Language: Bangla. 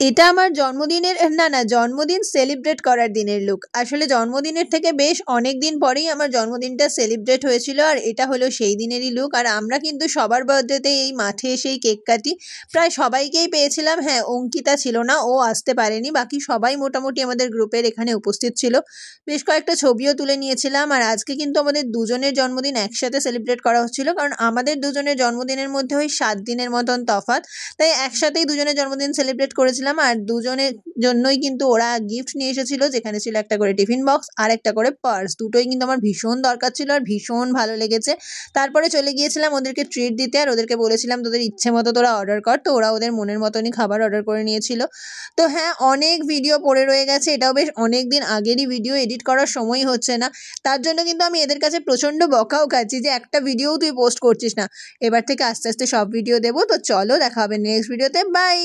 এটা আমার জন্মদিনের না জন্মদিন সেলিব্রেট করার দিনের লুক। আসলে জন্মদিনের থেকে বেশ অনেক দিন পরেই আমার জন্মদিনটা সেলিব্রেট হয়েছিল, আর এটা হলো সেই দিনেরই লুক। আর আমরা কিন্তু সবার বার্থডেতে এই মাঠে এসেই কেক কাটি, প্রায় সবাইকেই পেয়েছিলাম। হ্যাঁ, অঙ্কিতা ছিল না, ও আসতে পারেনি, বাকি সবাই মোটামুটি আমাদের গ্রুপের এখানে উপস্থিত ছিল। বেশ কয়েকটা ছবিও তুলে নিয়েছিলাম। আর আজকে কিন্তু আমাদের দুজনের জন্মদিন একসাথে সেলিব্রেট করা হচ্ছিল, কারণ আমাদের দুজনের জন্মদিনের মধ্যে ওই 7 দিনের মতন তফাৎ, তাই একসাথেই দুজনের জন্মদিন সেলিব্রেট করেছিলাম। আর দুজনের জন্যই কিন্তু ওরা গিফট নিয়ে এসেছিল, যেখানে ছিল একটা করে টিফিন বক্স আর একটা করে পার্স। দুটোই কিন্তু আমার ভীষণ দরকার ছিল আর ভীষণ ভালো লেগেছে। তারপরে চলে গিয়েছিলাম ওদেরকে ট্রিট দিতে, আর ওদেরকে বলেছিলাম তোদের ইচ্ছে মতো তোরা অর্ডার কর। তো ওরা ওদের মনের মতনই খাবার অর্ডার করে নিয়েছিল। তো হ্যাঁ, অনেক ভিডিও পড়ে রয়ে গেছে, এটাও বেশ অনেক দিন আগেরই ভিডিও, এডিট করার সময় হচ্ছে না। তার জন্য কিন্তু আমি এদের কাছে প্রচণ্ড বকাও খাচ্ছি যে একটা ভিডিও তুই পোস্ট করছিস না। এবার থেকে আস্তে আস্তে সব ভিডিও দেবো। তো চলো, দেখা হবে নেক্সট ভিডিওতে, বাই।